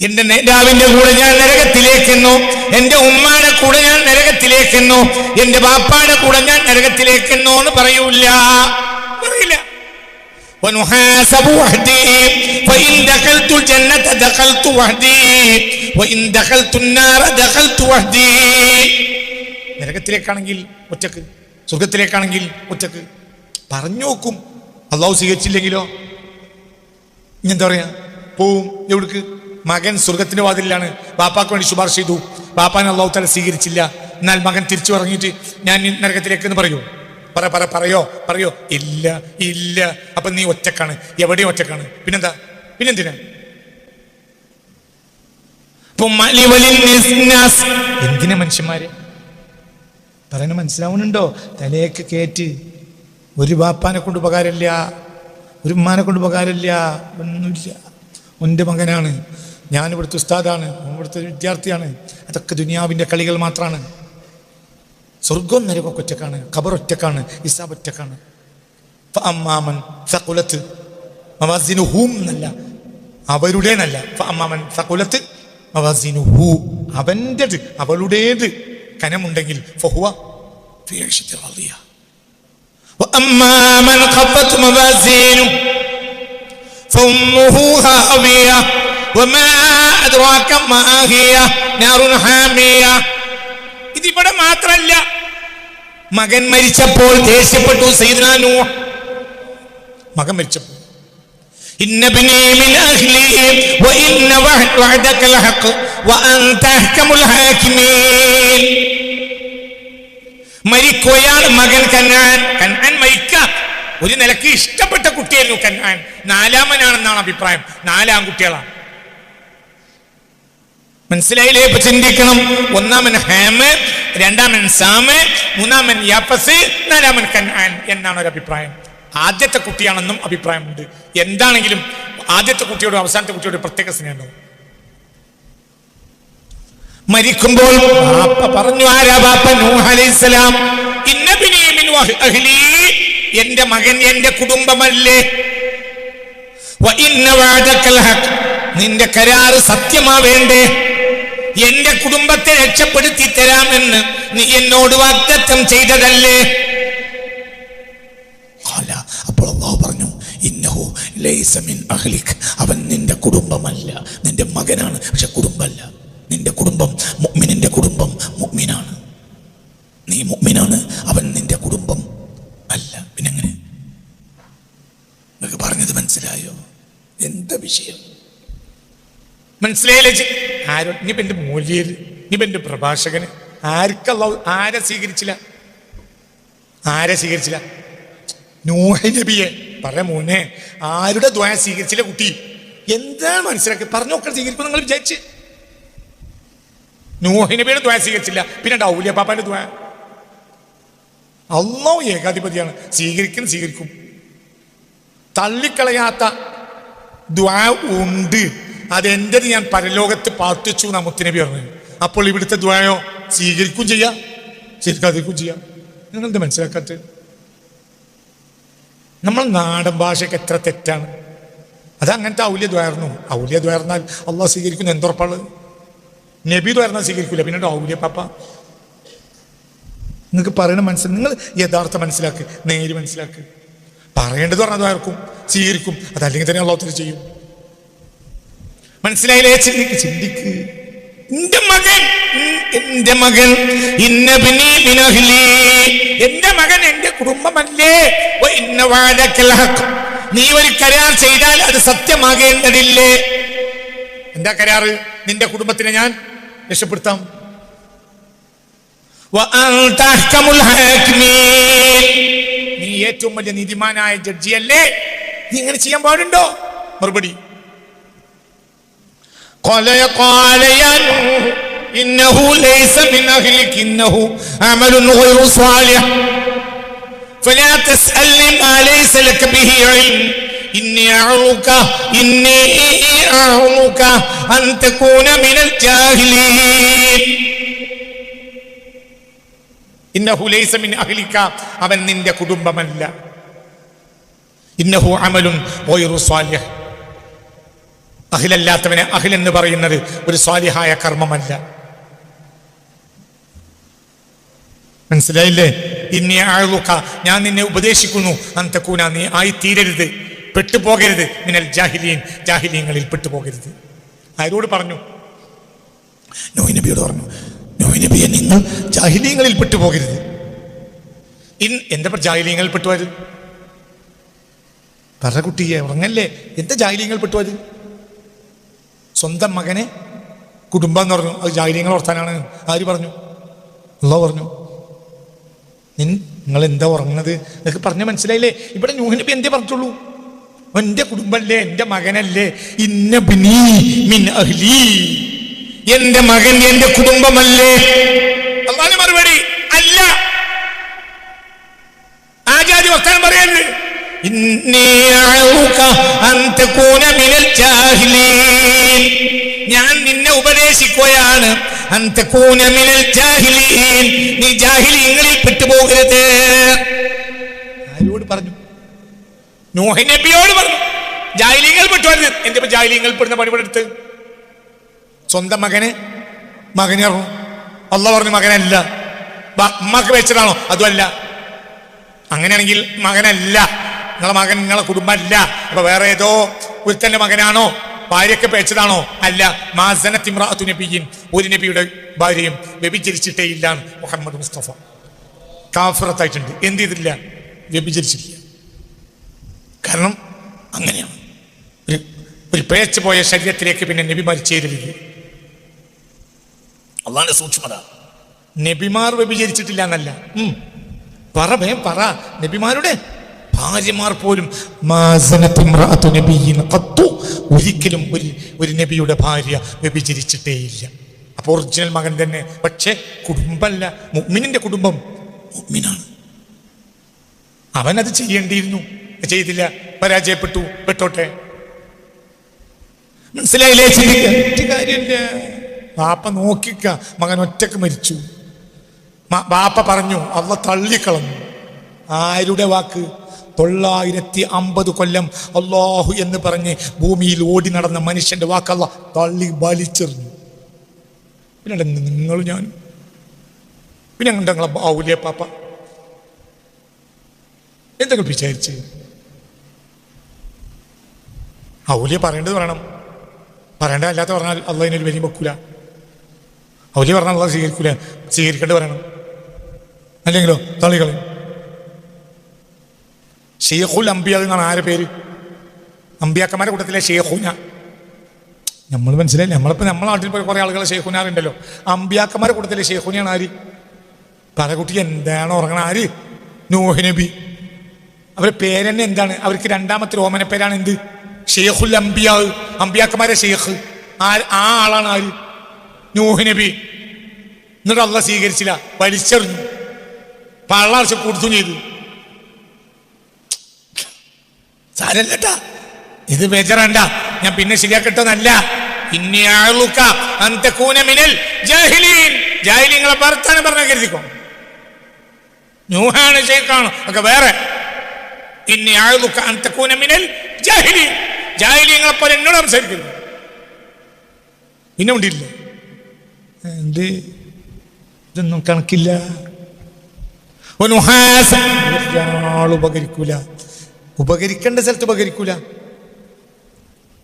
എന്റെ നേതാവിന്റെ കൂടെ ഞാൻ നരകത്തിലേക്കെന്നോ, എന്റെ ഉമ്മാടെ കൂടെ ഞാൻ നരകത്തിലേക്കെന്നോ, എന്റെ ബാപ്പാടെ കൂടെ ഞാൻ നരകത്തിലേക്കെന്നോ എന്ന് പറയൂല, പറയില്ല. നരകത്തിലേക്കാണെങ്കിൽ ഒറ്റക്ക്, സ്വർഗത്തിലേക്കാണെങ്കിൽ ഒറ്റക്ക്. പറഞ്ഞു നോക്കും. അള്ളാഹു സ്വീകരിച്ചില്ലെങ്കിലോ എന്താ പറയാ? പോവും. എവിടേക്ക്? മകൻ സ്വർഗത്തിന്റെ വാതിലാണ്, ബാപ്പാക്ക് വേണ്ടി ശുപാർശ ചെയ്തു, ബാപ്പാനെ അള്ളാഹു തആല സ്വീകരിച്ചില്ല. എന്നാൽ മകൻ തിരിച്ചു പറഞ്ഞിട്ട് ഞാൻ നരകത്തിലേക്ക് എന്ന് പറയൂ? പറയോ? ഇല്ല ഇല്ല. അപ്പൊ നീ ഒറ്റക്കാണ്, എവിടെയും ഒറ്റക്കാണ്. പിന്നെന്തിനാ? എന്തിനാ മനുഷ്യന്മാരെ പറയുന്നത്? മനസ്സിലാവുന്നുണ്ടോ? തലേക്ക് കയറ്റ്. ഒരു ബാപ്പാനെ കൊണ്ട് ഉപകാരമില്ല, ഒരു ഉമ്മാനെ കൊണ്ട് ഉപകാരമില്ല, ഒന്നുമില്ല. എൻ്റെ മകനാണ്, ഞാൻ ഇവിടുത്തെ ഉസ്താദാണ്, ഇവിടുത്തെ വിദ്യാർത്ഥിയാണ്. അതൊക്കെ ദുനിയാവിൻ്റെ കളികൾ മാത്രമാണ്. സ്വർഗം നരകമൊക്കെ ഒറ്റക്കാണ്, ഖബർ ഒറ്റക്കാണ്, ഹിസാബ് ഒറ്റക്കാണ്. ഫഅമ്മാമൻ സഖുലത്ത് മവാസിനുഹും എന്നല്ല, അവരുടെ എന്നല്ല. ഫഅമ്മാമൻ സഖുലത്ത് മവാസിനുഹു, അവൻ്റെത്, അവളുടേത് കനമുണ്ടെങ്കിൽ ഫഹുവ ഫീ ഇശത്തി റാദിയ. വഅമ്മാമൻ ഖഫത്ത് മവാസിനു ഫഉമ്മുഹു ഹാവിയ വമാ അദ്റാക മാ ഹിയ നാറുൻ ഹാമിയ. ഇതിവിടെ മാത്രല്ല, മകൻ മരിച്ചപ്പോൾ ദേഷ്യപ്പെട്ടു സയ്യിദ്നാ നൂഹ്. മകൻ മരിച്ചപ്പോൾ ഇന്ന ബിനി മിൻ അഹ്ലി വഇന്ന വഅദക ലഹഖ് വഅൻത അഹ്കമുൽ ഹാകിമീൻ. മരിക്കുകയാണ് മകൻ കൻആൻ മരിക്കാം. ഒരു നിലക്ക് ഇഷ്ടപ്പെട്ട കുട്ടിയായിരുന്നു കൻആൻ. 4-മനാണെന്നാണ് അഭിപ്രായം. 4 ആൺകുട്ടികളാണ്. മനസ്സിലായില്ലേ? ഇപ്പൊ ചിന്തിക്കണം. 1-മൻ ഹാമ്, 2-മൻ സാമ്, 3-മൻ യാഫസ്, 4-മൻ കൻആൻ എന്നാണ് ഒരു അഭിപ്രായം. ആദ്യത്തെ കുട്ടിയാണെന്നും അഭിപ്രായമുണ്ട്. എന്താണെങ്കിലും ആദ്യത്തെ കുട്ടിയോട് അവസാനത്തെ കുട്ടിയോട് പ്രത്യേക സ്നേഹമുണ്ടാവും. മരിക്കുമ്പോൾ ബാപ്പ പറഞ്ഞു, ആരാ ബാപ്പ? നൂഹ് അലൈഹിസ്സലാം. ഇന്ന ബിനി മിൻ അഹ്ലി, എന്റെ മകൻ എന്റെ കുടുംബമല്ലേ. വഇന്ന വഅദകൽ ഹഖ്, നിന്റെ കരാറ് സത്യമാവേണ്ടേ? എന്റെ കുടുംബത്തെ രക്ഷപ്പെടുത്തി തരാമെന്ന് നീ എന്നോട് വാഗ്ദത്തം ചെയ്തതല്ലേ? അപ്പോൾ അല്ലാഹു പറഞ്ഞു, ഇന്നഹു ലൈസ മിൻ അഹ്ലിക്, അവൻ നിന്റെ കുടുംബമല്ല, നിന്റെ മകനാണ്, പക്ഷെ കുടുംബമല്ല. നിന്റെ കുടുംബം മുഅ്മിനിന്റെ കുടുംബം മുഅ്മിനാണ്, നീ മുഅ്മിനാണ്, അവൻ നിന്റെ കുടുംബം അല്ല. പിന്നെങ്ങനെ? നിങ്ങൾക്ക് പറഞ്ഞത് മനസ്സിലായോ? എന്താ വിഷയം? മനസ്സിലായില്ലേ? ഇനിയിപ്പോ എന്റെ മൂല്യര്, ഇനിയിപ്പോ എന്റെ പ്രഭാഷകന് ആരെ സ്വീകരിച്ചില്ല? നൂഹ് നബിയെ. പറയാ മോനെ, ആരുടെ ദ്വാ സ്വീകരിച്ചില്ല കുട്ടി? എന്താണ് മനസ്സിലാക്കി? പറഞ്ഞൊക്കെ സ്വീകരിക്കും നിങ്ങൾ വിചാരിച്ച്? നൂഹ് നബിയുടെ ദ്വാ സ്വീകരിച്ചില്ല, പിന്നെ ഔലിയ പാപ്പാന്റെ ദ്വാ. അല്ലാഹു ഏകാധിപതിയാണ്, സ്വീകരിക്കും. തള്ളിക്കളയാത്ത ദ്വാ ഉണ്ട്. അതെന്റത് ഞാൻ പരലോകത്ത് പാർട്ടിച്ചു എന്നാ മുത്തുനബി പറഞ്ഞു. അപ്പോൾ ഇവിടുത്തെ ദ്വായോ സ്വീകരിക്കും ചെയ്യാം, സ്വീകരിക്കാതിരിക്കും ചെയ്യാം. നിങ്ങളെന്ത് മനസ്സിലാക്കാത്ത? നമ്മൾ നാടൻ ഭാഷയ്ക്ക് എത്ര തെറ്റാണ്. അതങ്ങനത്തെ ഔലിയ ദ്വായിരുന്നു. ഔലിയ ദ്വാർന്നാൽ അള്ളാഹ് സ്വീകരിക്കുന്നു എന്തുറപ്പാള്? നബി ദ്വാർന്നാൽ സ്വീകരിക്കൂല, പിന്നെ ഔലിയ പാപ്പ. നിങ്ങൾക്ക് പറയണ മനസ്സിൽ നിങ്ങൾ യഥാർത്ഥം മനസ്സിലാക്ക്, നേര് മനസ്സിലാക്ക്. പറയേണ്ടത് പറഞ്ഞത് ആർക്കും സ്വീകരിക്കും, അതല്ലെങ്കിൽ തന്നെ അള്ളാഹു ചെയ്യും. മനസ്സിലായില്ലേ? ചിന്തിക്ക്. എന്റെ മകൻ എന്റെ മകൻ എന്റെ കുടുംബമല്ലേ. നീ ഒരു കരാർ ചെയ്താൽ അത് സത്യമാകേണ്ടതില്ലേ? എന്താ കരാറ്? നിന്റെ കുടുംബത്തിനെ ഞാൻ രക്ഷപ്പെടുത്താം. വഅൻത അഹ്കമുൽ ഹാകിമീൻ, നീ ഏറ്റവും വലിയ നീതിമാനായ ജഡ്ജിയല്ലേ, നീ ഇങ്ങനെ ചെയ്യാൻ പാടുണ്ടോ? മറുപടി ഖാല യാ നൂഹ് ഇന്നഹു ലൈസ മിൻ അഹ്ലിക ഇന്നഹു അമലുൻ ഗൈറു സാലിഹ് ഫലാ തസ്അൽനി മാ ലൈസ ലക ബിഹി ഇൽം ഇന്നി അഉക അൻ തകൂന മിനൽ ജാഹിലീൻ. ഇന്നഹു ലൈസ മിൻ അഹ്ലിക, അവൻ നിന്റെ കുടുംബമല്ല. ഇന്നഹു അമലുൻ ഗൈറു സാലിഹ്, അഹ്ലല്ലാത്തവനെ അഹ്ൽ എന്ന് പറയുന്നത് ഒരു സ്വാലിഹായ കർമ്മമല്ല. മനസ്സിലായില്ലേ? ഇന്നി അഅ്ലുക, ഞാൻ നിന്നെ ഉപദേശിക്കുന്നു, അൻ തകൂന, നീ ആയി തീരരുത്, പെട്ടുപോകരുത്, മിനൽ ജാഹിലീൻ, ജാഹിലീങ്ങളിൽ പെട്ടുപോകരുത്. ആരോട് പറഞ്ഞു? നൂഹ് നബിയോട് പറഞ്ഞു, നൂഹ് നബിയെ നിങ്ങൾ ജാഹിലീങ്ങളിൽ പെട്ടുപോകരുത്. എന്താ ജാഹിലീങ്ങളിൽ പെട്ടുപോയത്? പറ കുട്ടിയെ, ഉറങ്ങല്ലേ, എന്താ ജാഹിലീങ്ങൾ പെട്ടുപോയത്? സ്വന്തം മകനെ കുടുംബം എന്ന് പറഞ്ഞു, അത് ജാഹിലീങ്ങൾ ഓർത്താനാണ്. ആര് പറഞ്ഞു? അല്ലാഹു പറഞ്ഞു. നിങ്ങൾ എന്താ ഉറങ്ങുന്നത്? നിങ്ങൾക്ക് പറഞ്ഞ മനസ്സിലായില്ലേ? ഇവിടെ നൂഹ് നബി എന്തേ പറഞ്ഞുള്ളൂ? എന്റെ കുടുംബല്ലേ, എന്റെ മകനല്ലേ. ഇന്നബ്നീ മിൻ അഹ്ലി, എന്റെ മകൻ എന്റെ കുടുംബമല്ലേ? അല്ലാഹുവിന്റെ മറുപടി അല്ല. ആചാര്യ വർത്താനം പറയരുത്. ഇന്നി അഊക അൻ തകൂന മിനൽ ജാഹിലീൻ, ഞാൻ നിന്നെ ഉപദേശിക്കുകയാണ്. അൻ തകൂന മിനൽ ജാഹിലീൻ, നീ ജാഹിലീങ്ങളിൽ പെട്ടുപോകരുത്. ആരോട് പറഞ്ഞു? നൂഹ് നബിയോട് പറഞ്ഞു. ജാഹിലീങ്ങൾ പെട്ടുപോകരുത്. എന്തിപ്പോ ജാഹിലീങ്ങൾ പെടുന്ന പണിപെടുത്ത്? സ്വന്തം മകനെ അറിഞ്ഞു. അല്ലാഹു പറഞ്ഞു മകനല്ല. അമ്മക്ക് വെച്ചതാണോ? അതുമല്ല. അങ്ങനെയാണെങ്കിൽ മകനല്ല, നിങ്ങളെ മകൻ നിങ്ങളെ കുടുംബമല്ല. അപ്പൊ വേറെ ഏതോ ഒരുത്തന്റെ മകനാണോ? ഭാര്യയൊക്കെ പേച്ചതാണോ? അല്ല. മാസനത്ത് ഇംറഅത്തു നബിയ്യിൻ, ഒരു നബിയുടെ ഭാര്യയും വ്യഭിചരിച്ചിട്ടേ ഇല്ല. മുഹമ്മദ് മുസ്തഫ കാഫിറത്തായിട്ടുണ്ട്. എന്ത് ചെയ്തില്ല? വ്യഭിചരിച്ചിട്ടില്ല. കാരണം അങ്ങനെയാണ്. ഒരു പേച്ച് പോയ ശരീരത്തിലേക്ക് പിന്നെ നബിമാർ ചേരരുത്. അള്ളാന്റെ സൂക്ഷ്മത. നബിമാർ വ്യഭിചരിച്ചിട്ടില്ല എന്നല്ല. പറ നബിമാരുടെ ഭാര്യമാർ പോലും ഒരിക്കലും ഒരു നബിയുടെ ഭാര്യ വ്യഭിചരിച്ചിട്ടേ ഇല്ല. അപ്പൊ ഒറിജിനൽ മകൻ തന്നെ. പക്ഷെ കുടുംബമല്ല. മുഅ്മിനിന്റെ കുടുംബം മുഅ്മിനാണ്. അവനത് ചെയ്യേണ്ടിയിരുന്നു, ചെയ്തില്ല, പരാജയപ്പെട്ടു, പെട്ടോട്ടെ. മനസ്സിലായില്ലേ? കാര്യമില്ല. ബാപ്പ നോക്കിക്ക, മകൻ ഒറ്റക്ക് മരിച്ചു. ബാപ്പ പറഞ്ഞു, അള്ളാഹു തള്ളിക്കളഞ്ഞു. ആരുടെ വാക്ക്? 950 കൊല്ലം അള്ളാഹു എന്ന് പറഞ്ഞ് ഭൂമിയിൽ ഓടി നടന്ന മനുഷ്യന്റെ വാക്ക് അള്ളാഹു തള്ളി വലിച്ചെറിഞ്ഞു. പിന്നെ നിങ്ങളും ഞാനും പിന്നെ ഞങ്ങളെ ഔലിയ പാപ്പ എന്തൊക്കെ വിചാരിച്ച്? ഔലിയ പറയേണ്ടത് പറയണം, പറയേണ്ട അല്ലാത്ത പറഞ്ഞാൽ അള്ളാഹ് അതിനൊരു വലിയ വെക്കൂല. ഔലിയ പറഞ്ഞാൽ അള്ളാഹ് സ്വീകരിക്കൂല, സ്വീകരിക്കേണ്ടത് പറയണം. അല്ലെങ്കിലോ തള്ളികളയും. ഷെയ്ഖുൽ അംബിയ എന്നാണ് ആരെ പേര്? അമ്പിയാക്കന്മാരുടെ കൂട്ടത്തിലെ ഷെയ്ഖുന. നമ്മൾ മനസ്സിലായില്ലേ? നമ്മളെ നാട്ടിൽ പോയി കുറെ ആളുകൾ ഷെയ്ഖുനാറുണ്ടല്ലോ. അമ്പിയാക്കന്മാരുടെ കൂട്ടത്തിലെ ഷെയ്ഖുനയാണ് ആര്? പറകുട്ടി എന്താണ് ഉറങ്ങണ? ആര്? നൂഹ് നബി. അവരുടെ പേരെന്നെ എന്താണ്? അവർക്ക് രണ്ടാമത്തെ ഓമന പേരാണ് എന്ത്? ഷെയ്ഖുൽ അംബിയ. അമ്പിയാക്കന്മാരെ ഷെയ്ഖ്. ആ ആളാണ് ആര്? നൂഹ് നബി. എന്നിട്ട് അള്ളാഹ് സ്വീകരിച്ചില്ല, വലിച്ചെറിഞ്ഞു, പള്ളാർച്ച കൊടുത്തും ചെയ്തു. സാരല്ലട്ടാ, ഇത് ബേജാറണ്ട, ഞാൻ പിന്നെ ശരിയാക്കട്ടോന്നല്ല. ഇന്നി അഅ്ലുക അൻ തകൂന മിനൽ ജാഹിലീൻ, ജാഹിലീങ്ങളെ ഭർത്താനം പറഞ്ഞ കരുതിക്കോ. നൂഹാണ് ഷെയ്ഖാണ് ഒക്കെ വേറെ. ഇന്നി അഅ്ലുക അൻ തകൂന മിനൽ ജാഹിലീൻ, ജാഹിലീങ്ങളെ പോലെ എന്നോട് സംസാരിക്കരുത്. പിന്നെ ഉണ്ടില്ല എന്ത്? ഇതൊന്നും കണക്കില്ല. ഒരാൾ ഉപകരിക്കൂല, ഉപകരിക്കേണ്ട സ്ഥലത്ത് ഉപകരിക്കൂല.